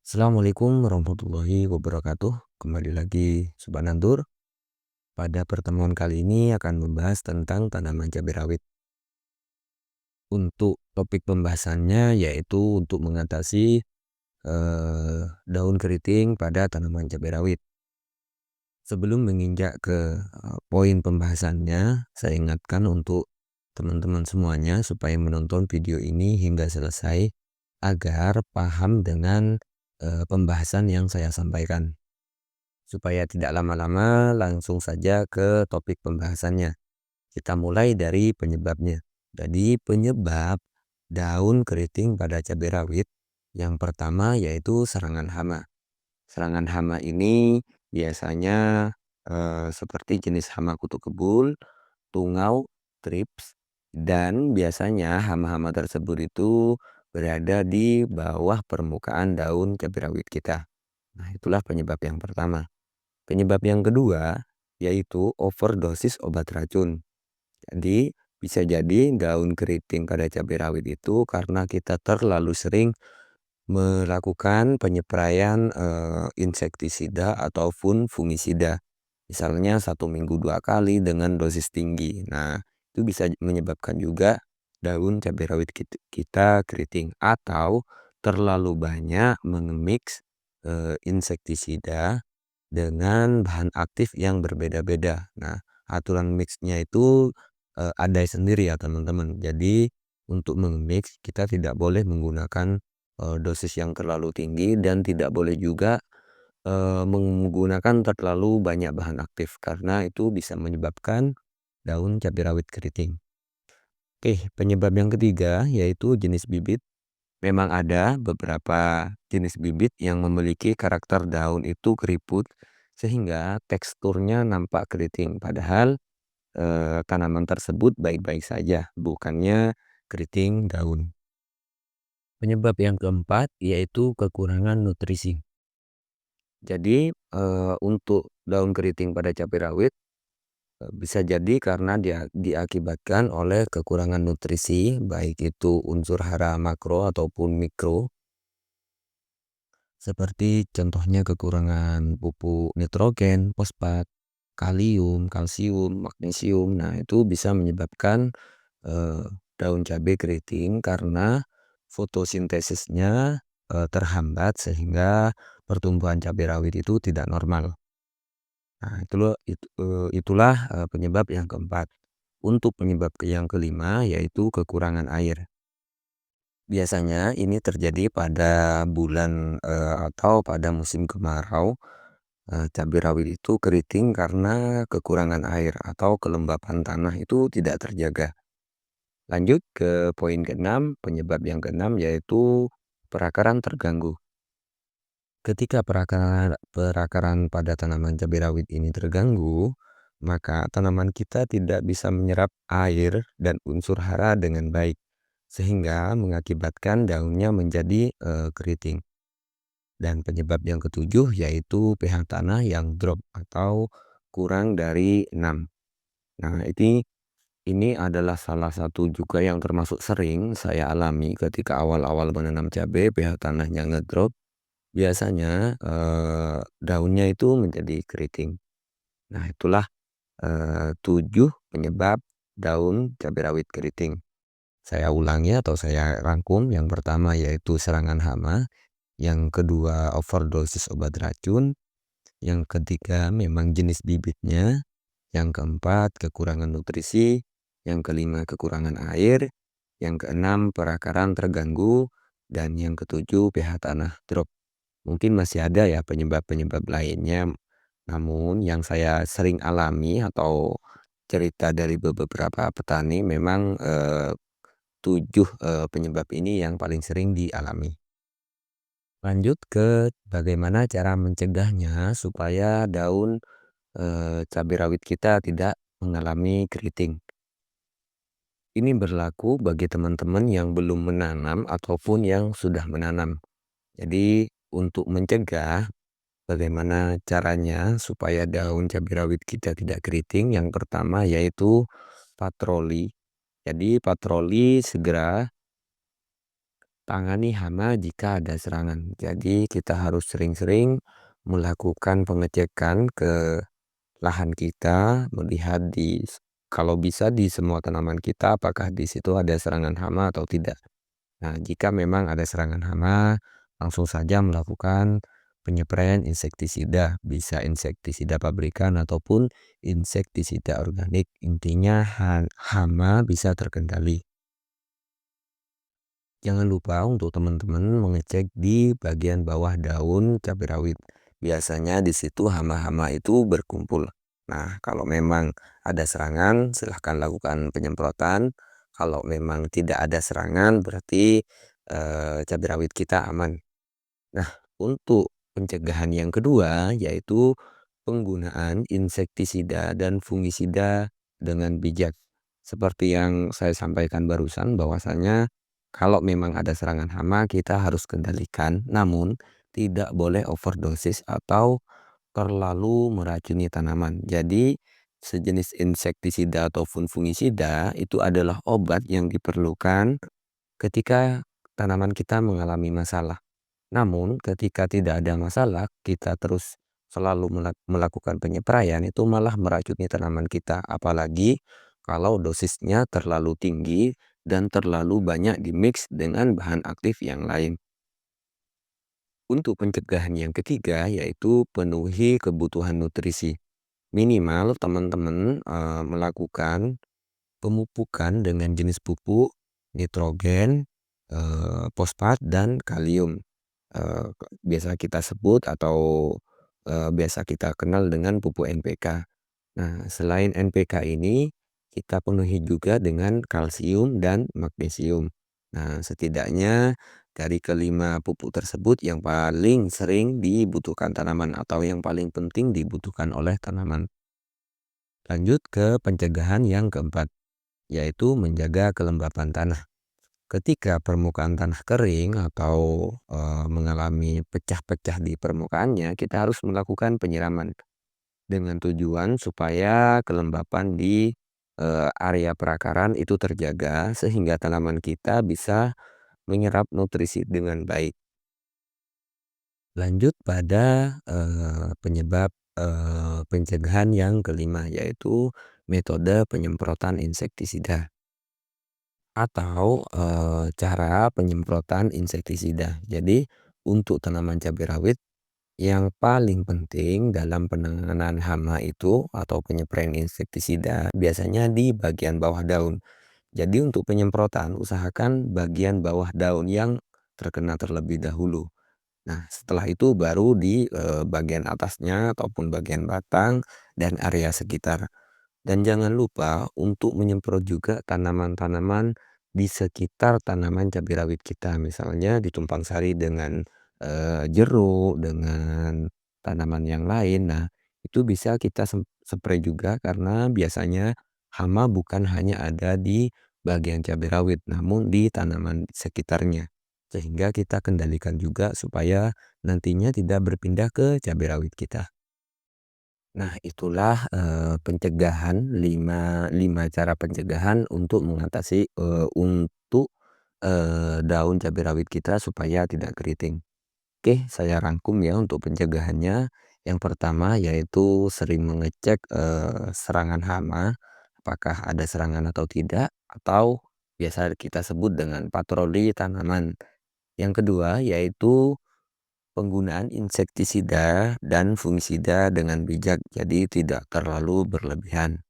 Assalamualaikum warahmatullahi wabarakatuh. Kembali lagi Subhanandur. Pada pertemuan kali ini akan membahas tentang tanaman cabai rawit. Untuk topik pembahasannya yaitu untuk mengatasi daun keriting pada tanaman cabai rawit. Sebelum menginjak ke poin pembahasannya, saya ingatkan untuk teman-teman semuanya supaya menonton video ini hingga selesai agar paham dengan pembahasan yang saya sampaikan. Supaya tidak lama-lama, langsung saja ke topik pembahasannya. Kita mulai dari penyebabnya. Jadi penyebab daun keriting pada cabai rawit yang pertama yaitu serangan hama. Serangan hama ini biasanya seperti jenis hama kutu kebul, tungau, trips, dan biasanya hama-hama tersebut itu berada di bawah permukaan daun cabai rawit kita. Nah, itulah penyebab yang pertama. Penyebab yang kedua yaitu overdosis obat racun. Jadi bisa jadi daun keriting pada cabai rawit itu karena kita terlalu sering melakukan penyepraian insektisida ataupun fungisida. Misalnya 1 minggu 2 kali dengan dosis tinggi. Nah, itu bisa menyebabkan juga daun cabai rawit kita keriting atau terlalu banyak mengemix insektisida dengan bahan aktif yang berbeda-beda. Nah, aturan mixnya itu ada sendiri ya teman-teman. Jadi untuk mengmix kita tidak boleh menggunakan dosis yang terlalu tinggi dan tidak boleh juga menggunakan terlalu banyak bahan aktif karena itu bisa menyebabkan daun cabai rawit keriting. Oke, penyebab yang ketiga yaitu jenis bibit. Memang ada beberapa jenis bibit yang memiliki karakter daun itu keriput sehingga teksturnya nampak keriting. Padahal tanaman tersebut baik-baik saja, bukannya keriting daun. Penyebab yang keempat yaitu kekurangan nutrisi. Jadi untuk daun keriting pada cabai rawit bisa jadi karena dia diakibatkan oleh kekurangan nutrisi baik itu unsur hara makro ataupun mikro. Seperti contohnya kekurangan pupuk nitrogen, fosfat, kalium, kalsium, magnesium. Nah, itu bisa menyebabkan daun cabai keriting karena fotosintesisnya terhambat sehingga pertumbuhan cabai rawit itu tidak normal. Nah, itulah penyebab yang keempat. Untuk penyebab yang kelima yaitu kekurangan air. Biasanya ini terjadi pada bulan atau pada musim kemarau. Cabai rawit itu keriting karena kekurangan air atau kelembapan tanah itu tidak terjaga. Lanjut ke poin keenam, penyebab yang keenam yaitu perakaran terganggu. Ketika perakaran pada tanaman cabai rawit ini terganggu, maka tanaman kita tidak bisa menyerap air dan unsur hara dengan baik, sehingga mengakibatkan daunnya menjadi keriting. Dan penyebab yang ketujuh yaitu pH tanah yang drop atau kurang dari 6. Nah, ini adalah salah satu juga yang termasuk sering saya alami ketika awal-awal menanam cabai, pH tanahnya ngedrop. Biasanya daunnya itu menjadi keriting. Nah, itulah 7 penyebab daun cabai rawit keriting. Saya ulangi atau saya rangkum. Yang pertama yaitu serangan hama, yang kedua overdosis obat racun, yang ketiga memang jenis bibitnya, yang keempat kekurangan nutrisi, yang kelima kekurangan air, yang keenam perakaran terganggu, dan yang ketujuh pH tanah drop. Mungkin masih ada ya penyebab-penyebab lainnya, namun yang saya sering alami atau cerita dari beberapa petani memang 7 penyebab ini yang paling sering dialami. Lanjut ke bagaimana cara mencegahnya supaya daun cabai rawit kita tidak mengalami keriting. Ini berlaku bagi teman-teman yang belum menanam ataupun yang sudah menanam. Jadi untuk mencegah bagaimana caranya supaya daun cabai rawit kita tidak keriting, yang pertama yaitu patroli. Jadi patroli segera tangani hama jika ada serangan. Jadi kita harus sering-sering melakukan pengecekan ke lahan kita, melihat kalau bisa di semua tanaman kita apakah di situ ada serangan hama atau tidak. Nah, jika memang ada serangan hama, langsung saja melakukan penyempraian insektisida, bisa insektisida pabrikan ataupun insektisida organik. Intinya hama bisa terkendali. Jangan lupa untuk teman-teman mengecek di bagian bawah daun cabai rawit. Biasanya di situ hama-hama itu berkumpul. Nah, kalau memang ada serangan, silahkan lakukan penyemprotan. Kalau memang tidak ada serangan, berarti cabai rawit kita aman. Nah, untuk pencegahan yang kedua yaitu penggunaan insektisida dan fungisida dengan bijak. Seperti yang saya sampaikan barusan bahwasanya kalau memang ada serangan hama kita harus kendalikan, namun tidak boleh overdosis atau terlalu meracuni tanaman. Jadi sejenis insektisida ataupun fungisida itu adalah obat yang diperlukan ketika tanaman kita mengalami masalah. Namun ketika tidak ada masalah, kita terus selalu melakukan penyempraian itu malah meracuni tanaman kita. Apalagi kalau dosisnya terlalu tinggi dan terlalu banyak dimix dengan bahan aktif yang lain. Untuk pencegahan yang ketiga yaitu penuhi kebutuhan nutrisi. Minimal teman-teman melakukan pemupukan dengan jenis pupuk nitrogen, fosfat dan kalium. Biasa kita sebut atau biasa kita kenal dengan pupuk NPK. Nah, selain NPK ini kita penuhi juga dengan kalsium dan magnesium. Nah, setidaknya dari kelima pupuk tersebut yang paling sering dibutuhkan tanaman atau yang paling penting dibutuhkan oleh tanaman. Lanjut ke pencegahan yang keempat, yaitu menjaga kelembapan tanah. Ketika permukaan tanah kering atau mengalami pecah-pecah di permukaannya, kita harus melakukan penyiraman dengan tujuan supaya kelembapan di area perakaran itu terjaga sehingga tanaman kita bisa menyerap nutrisi dengan baik. Lanjut pada pencegahan yang kelima yaitu metode penyemprotan insektisida atau cara penyemprotan insektisida. Jadi untuk tanaman cabai rawit yang paling penting dalam penanganan hama itu atau penyempraian insektisida biasanya di bagian bawah daun. Jadi untuk penyemprotan usahakan bagian bawah daun yang terkena terlebih dahulu. Nah, setelah itu baru di bagian atasnya ataupun bagian batang dan area sekitar. Dan jangan lupa untuk menyemprot juga tanaman-tanaman di sekitar tanaman cabai rawit kita. Misalnya ditumpang sari dengan jeruk, dengan tanaman yang lain. Nah, itu bisa kita spray juga karena biasanya hama bukan hanya ada di bagian cabai rawit, namun di tanaman sekitarnya. Sehingga kita kendalikan juga supaya nantinya tidak berpindah ke cabai rawit kita. Nah, itulah pencegahan lima cara pencegahan untuk mengatasi daun cabai rawit kita supaya tidak keriting. Oke, saya rangkum ya untuk pencegahannya. Yang pertama yaitu sering mengecek serangan hama, apakah ada serangan atau tidak, atau biasa kita sebut dengan patroli tanaman. Yang kedua yaitu penggunaan insektisida dan fungisida dengan bijak, jadi tidak terlalu berlebihan.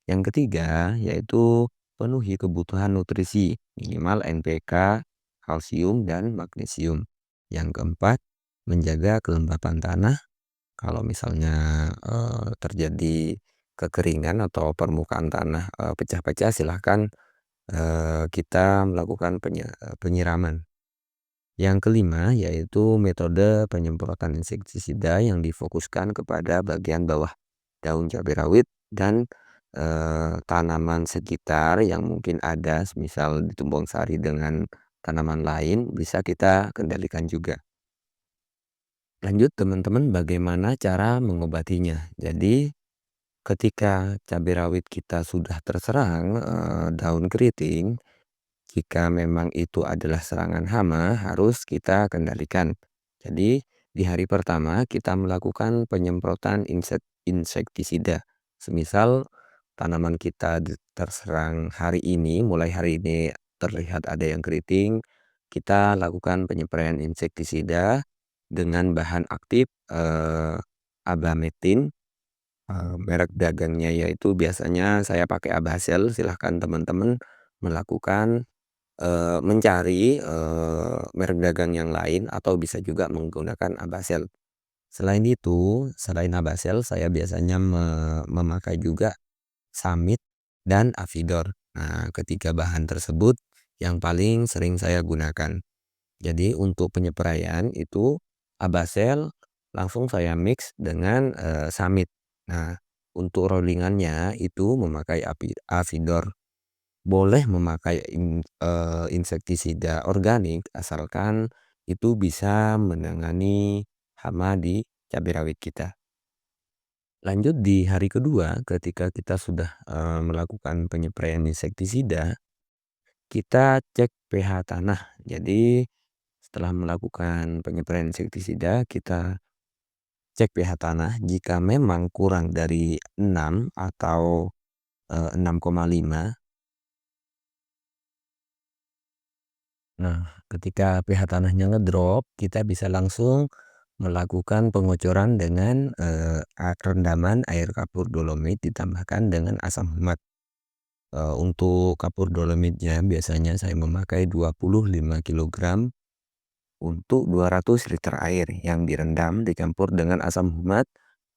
Yang ketiga yaitu penuhi kebutuhan nutrisi, minimal NPK, kalsium, dan magnesium. Yang keempat, menjaga kelembapan tanah. Kalau misalnya terjadi kekeringan atau permukaan tanah pecah-pecah, silahkan kita melakukan penyiraman. Yang kelima yaitu metode penyemprotan insektisida yang difokuskan kepada bagian bawah daun cabai rawit dan tanaman sekitar yang mungkin ada, misal ditumbang sari dengan tanaman lain bisa kita kendalikan juga. Lanjut teman-teman, bagaimana cara mengobatinya. Jadi ketika cabai rawit kita sudah terserang daun keriting, jika memang itu adalah serangan hama harus kita kendalikan. Jadi di hari pertama kita melakukan penyemprotan insektisida. Semisal tanaman kita terserang hari ini, mulai hari ini terlihat ada yang keriting, kita lakukan penyepraian insektisida dengan bahan aktif Abametin. Merek dagangnya yaitu biasanya saya pakai Abasel, silahkan teman-teman melakukan, mencari, merek dagang yang lain atau bisa juga menggunakan Abasel. Selain itu, selain Abasel saya biasanya memakai juga Samit dan Avidor. Nah, ketiga bahan tersebut yang paling sering saya gunakan. Jadi untuk penyepraian itu Abasel langsung saya mix dengan, Samit. Nah, untuk rollingannya itu memakai Avidor. Boleh memakai insektisida organik asalkan itu bisa menangani hama di cabai rawit kita. Lanjut di hari kedua ketika kita sudah, melakukan penyepraian insektisida, kita cek pH tanah. Jadi setelah melakukan penyepraian insektisida, kita cek pH tanah. Jika memang kurang dari 6 atau 6,5. Nah, ketika pH tanahnya ngedrop, kita bisa langsung melakukan pengocoran dengan rendaman air kapur dolomit ditambahkan dengan asam humat. Untuk kapur dolomitnya biasanya saya memakai 25 kg untuk 200 liter air yang direndam dicampur dengan asam humat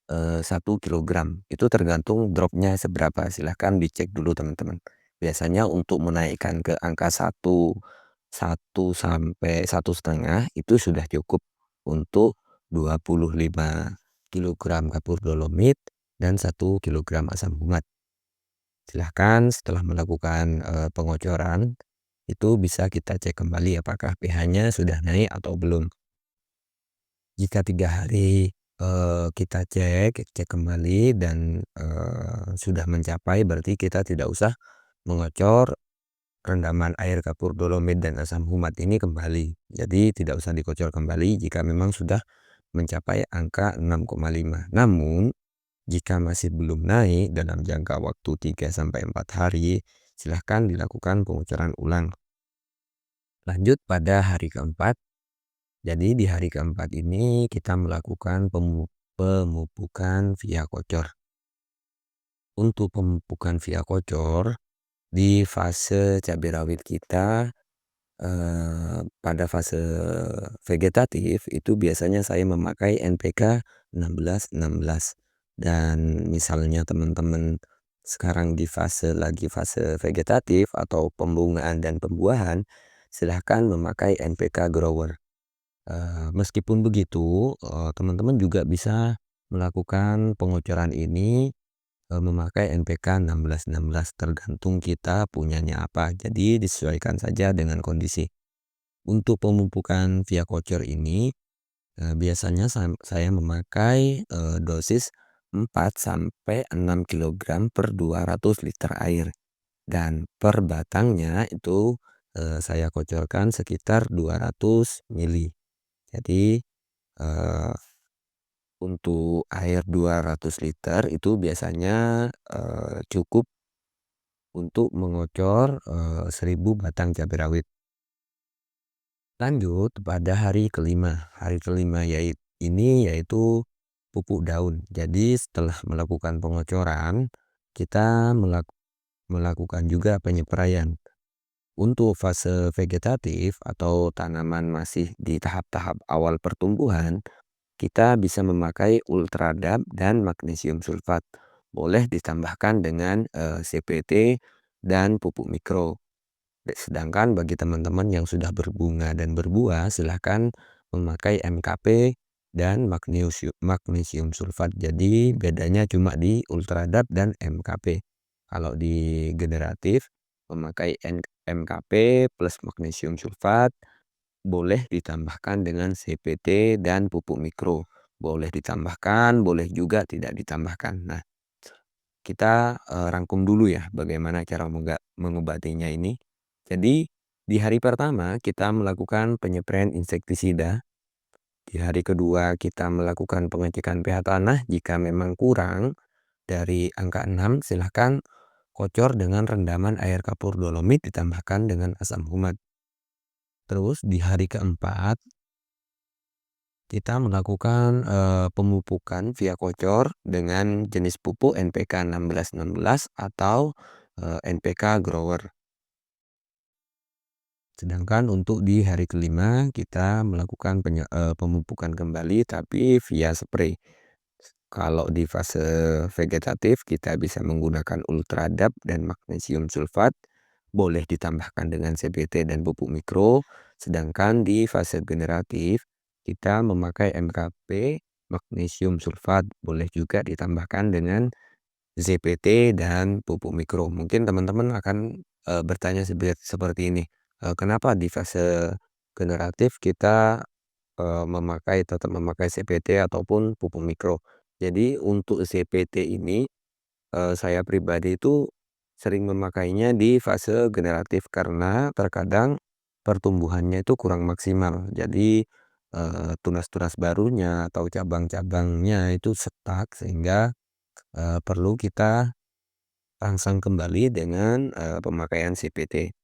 1 kilogram. Itu tergantung dropnya seberapa, silahkan dicek dulu teman-teman. Biasanya untuk menaikkan ke angka 1 sampai 1,5 itu sudah cukup untuk 25 kg kapur dolomit dan 1 kilogram asam humat. Silahkan setelah melakukan pengocoran itu bisa kita cek kembali apakah pH-nya sudah naik atau belum. Jika 3 hari kita cek kembali dan sudah mencapai, berarti kita tidak usah mengocor rendaman air kapur dolomit dan asam humat ini kembali. Jadi tidak usah dikocor kembali jika memang sudah mencapai angka 6,5. Namun jika masih belum naik dalam jangka waktu 3 sampai 4 hari, silahkan dilakukan pengocoran ulang. Lanjut pada hari keempat. Jadi di hari keempat ini kita melakukan pemupukan via kocor. Untuk pemupukan via kocor di fase cabai rawit kita, pada fase vegetatif itu biasanya saya memakai NPK 16-16. Dan misalnya teman-teman sekarang lagi fase vegetatif atau pembungaan dan pembuahan, silahkan memakai NPK grower. Meskipun begitu, teman-teman juga bisa melakukan pengocoran ini, memakai NPK 16-16 tergantung kita punyanya apa. Jadi disesuaikan saja dengan kondisi. Untuk pemupukan via kocor ini, biasanya saya memakai, dosis 4 sampai 6 kg per 200 liter air. Dan per batangnya itu, saya kocorkan sekitar 200 mili. Jadi, untuk air 200 liter itu biasanya, cukup untuk mengocor, 1000 batang cabai rawit. Lanjut pada hari kelima. Hari kelima yaitu pupuk daun. Jadi setelah melakukan pengocoran, kita melakukan juga penyempraian. Untuk fase vegetatif atau tanaman masih di tahap-tahap awal pertumbuhan, kita bisa memakai Ultradap dan magnesium sulfat. Boleh ditambahkan dengan CPT dan pupuk mikro. Sedangkan bagi teman-teman yang sudah berbunga dan berbuah, silahkan memakai MKP dan magnesium sulfat. Jadi bedanya cuma di Ultradap dan MKP. Kalau di generatif memakai MKP plus magnesium sulfat, boleh ditambahkan dengan CPT dan pupuk mikro. Boleh ditambahkan, boleh juga tidak ditambahkan. Nah, kita rangkum dulu ya bagaimana cara mengobatinya ini. Jadi Di hari pertama kita melakukan penyepraian insektisida, di hari kedua kita melakukan pengecekan pH tanah jika memang kurang dari angka 6 silahkan kocor dengan rendaman air kapur dolomit ditambahkan dengan asam humat. Terus di hari keempat kita melakukan pemupukan via kocor dengan jenis pupuk NPK 1616 atau NPK grower. Sedangkan untuk di hari kelima kita melakukan pemupukan kembali tapi via spray. Kalau di fase vegetatif kita bisa menggunakan Ultradap dan magnesium sulfat, boleh ditambahkan dengan CBT dan pupuk mikro. Sedangkan di fase generatif kita memakai MKP, magnesium sulfat, boleh juga ditambahkan dengan ZPT dan pupuk mikro. Mungkin teman-teman akan bertanya seperti ini, kenapa di fase generatif kita tetap memakai CPT ataupun pupuk mikro. Jadi untuk CPT ini, saya pribadi itu sering memakainya di fase generatif karena terkadang pertumbuhannya itu kurang maksimal. Jadi, tunas-tunas barunya atau cabang-cabangnya itu stuck sehingga, perlu kita rangsang kembali dengan, pemakaian CPT.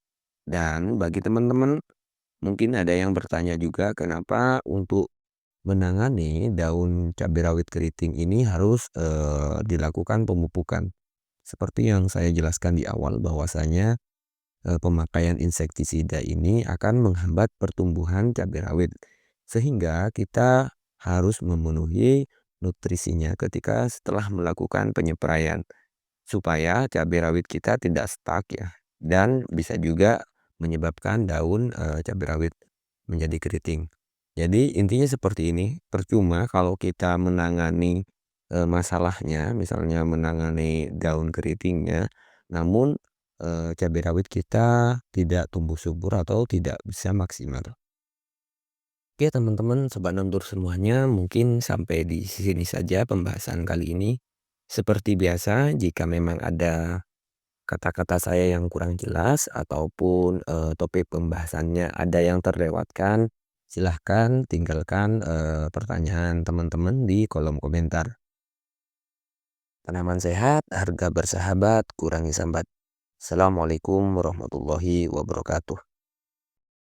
Dan bagi teman-teman mungkin ada yang bertanya juga kenapa untuk menangani daun cabai rawit keriting ini harus dilakukan pemupukan. Seperti yang saya jelaskan di awal bahwasanya pemakaian insektisida ini akan menghambat pertumbuhan cabai rawit. Sehingga kita harus memenuhi nutrisinya ketika setelah melakukan penyepraian. Supaya cabai rawit kita tidak stuck ya. Dan bisa juga menyebabkan daun cabai rawit menjadi keriting. Jadi intinya seperti ini, percuma kalau kita menangani masalahnya, misalnya menangani daun keritingnya, namun cabai rawit kita tidak tumbuh subur atau tidak bisa maksimal. Oke teman-teman, sobat Nontur semuanya, mungkin sampai di sini saja pembahasan kali ini. Seperti biasa, jika memang ada kata-kata saya yang kurang jelas ataupun topik pembahasannya ada yang terlewatkan, silahkan tinggalkan pertanyaan teman-teman di kolom komentar. Tanaman sehat, harga bersahabat, kurangi sambat. Assalamualaikum warahmatullahi wabarakatuh.